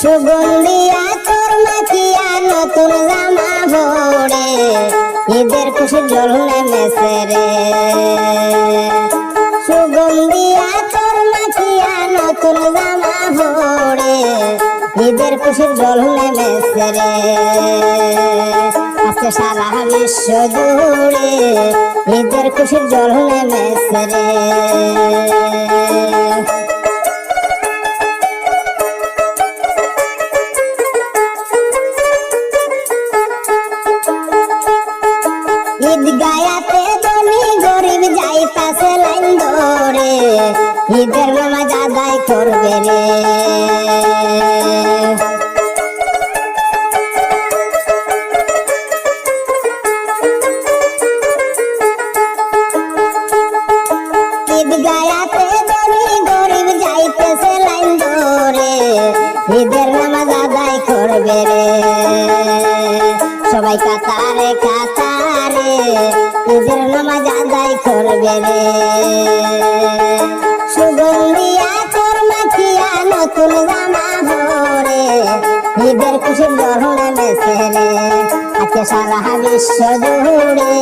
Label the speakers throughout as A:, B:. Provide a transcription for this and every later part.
A: সুগন্ধি আতর মাখিয়া নতুন জামা পরে ঈদের খুশির জল নেমেছে রে। সুগন্ধি আতর মাখিয়া নতুন জামা পরে ঈদের খুশির জল নেমেছে রে। আজকে সারা বিশ্ব জুড়ে ঈদের খুশির জল নেমেছে রে। ঈদ গায়াতে ধনী গরিব যাইতাছে লাইন ধরে ঈদের নামাজ আদায় করবে রে। ঈদ গায়াতে ধনী গরিব যাইতেছে লাইন ধরে ঈদের নামাজ আদায় করবে রে। সবাই কাতারে কাতারে ঈদের নামাজ আদায় করবে রে। সুগন্ধি আতর মাখিয়া নতুন জামা পরে ঈদের খুশির জল নেমেছে রে। আজকে সারা বিশ্ব জুড়ে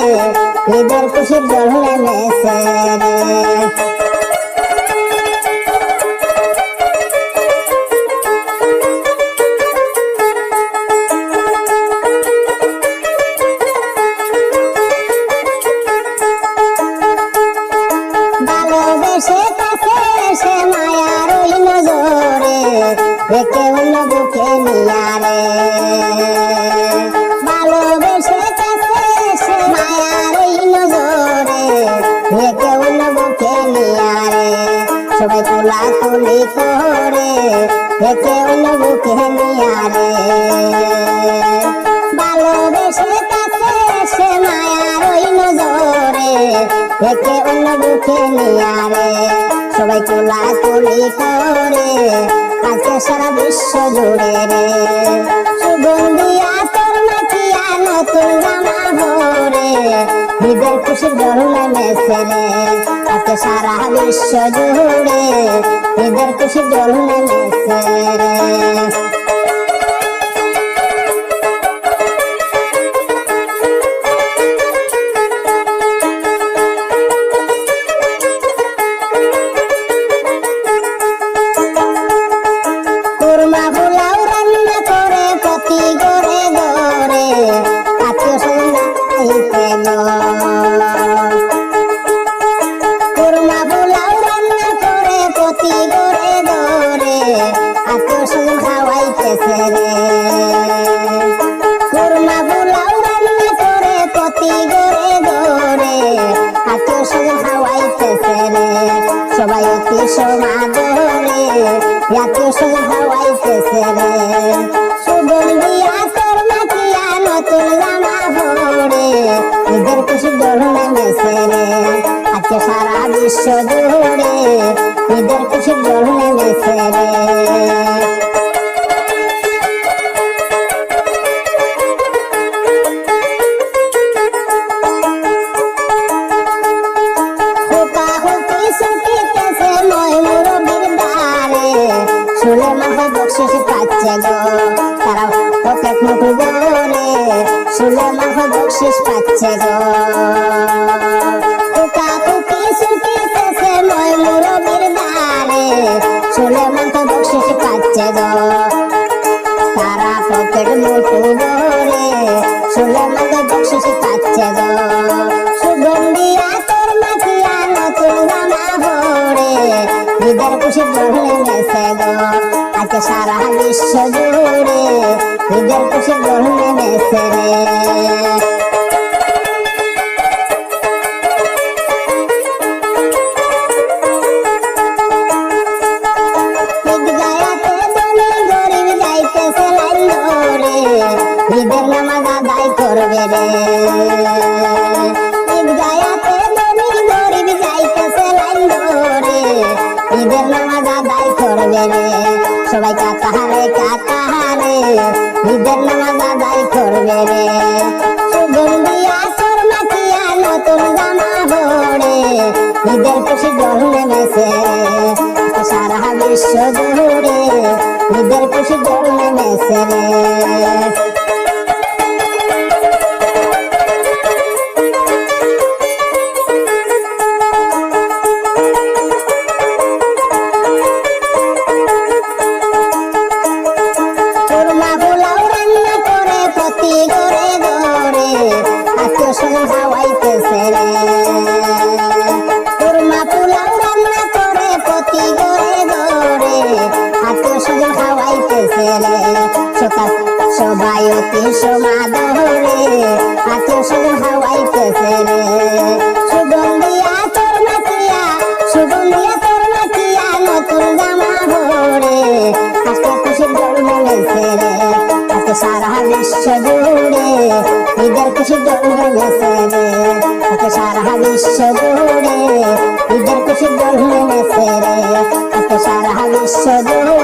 A: ঈদের খুশির জল নেমেছে রে। ভালোবেসে কাছে এসে মায়ার ওই নজরে দেখে অন্য বুকে নিয়ারে। ভালোবেসে কাছে এসে মায়ার ওই নজরে দেখে অন্য বুকে নিয়ারে। সবাই কোলাকুলি করে দেখে অন্য বুকে নিয়ারে। ভালোবেসে কাছে এসে মায়ার ওই নজরে দেখে অন্য বুকে নিয়ারে। সবাই কোলাকুলি করে আজকে সারা বিশ্ব জুড়ে রে। সুগন্ধি আতর মাখিয়া নতুন জামা পরে ঈদের খুশির জল নেমেছে রে। আজকে সারা বিশ্ব জুড়ে ঈদের খুশির জল নেমেছে রে। কুরমা পোলাও রান্না করে প্রতি ঘরে ঘরে আত্মীয় স্বজন যাইতে গো। কুরমা পোলাও রান্না করে প্রতি ঘরে ঘরে আত্মীয় স্বজন খাওয়াইতেছে রে। কুরমা পোলাও রান্না করে প্রতি ঘরে ঘরে আত্মীয় স্বজন খাওয়াইতেছে রে। সবাই অতি সমাদরে আত্মীয় স্বজন খাওয়াইতেছে রে। সুগন্ধি আতর মাখিয়া নতুন জামা পরে ঈদের খুশির জল নেমেছে রে। আজকে সারা বিশ্ব জুড়ে ঈদের খুশির জল নেমেছে রে। শুলে মাথা বকশিস পাচ্ছে গো তারা পকেট মুঠু গরে। শুলে মাথা বকশিস পাচ্ছে গো। কুকা কুকি শুকিতেছে মই মুরবির দ্বারে। শুলে মাথা বকশিস পাচ্ছে গো তারা পকেট মুঠু গরে। শুলে মাথা বকশিস পাচ্ছে গো। সুগন্ধি আতর মাখিয়া নতুন জামা পরে ঈদের খুশির জল নেমেছে গো। আজকে সারা বিশ্ব জুড়ে ঈদের খুশির জল নেমেছে রে। ঈদ গায়াতে ধনী গরিব যাইতেছে লাইন ধরে ঈদের নামাজ আদায় করবে রে। ঈদ গায়াতে ধনী গরিব যাইতেছে লাইন ধরে ঈদের নামাজ আদায় করবে রে। সবাই কাতারে কাতারে ঈদের নামাজ আদায় করবে রে। সুগন্ধি আতর মাখিয়া নতুন জামা পরে ঈদের খুশির জল নেমেছে রে। সারা বিশ্ব জুড়ে ঈদের খুশি ঢল নেমেছে রে। কুরমা পোলাও রান্না করে প্রতি ঘরে ঘরে আত্মীয় স্বজন খাওয়াইতেছে রে। কুরমা পোলাও রান্না করে প্রতি ঘরে ঘরে আত্মীয় স্বজন খাওয়াইতেছে রে। সবাই অতি সমাদরে আত্মীয় স্বজন খাওয়াইতেছে রে। সুগন্ধিয়া তোর নাচিয়া সুগন্ধিয়া তোর নাচিয়া নতুন জামা পরে আজকে খুশি ঢল নেমেছে রে। আজকে সারা বিশ্ব জুড়ে ঈদের খুশি ঢল নেমেছে রে। আজকে সারা বিশ্ব জুড়ে ঈদের খুশি ঢল নেমেছে রে। আজকে সারা বিশ্ব জুড়ে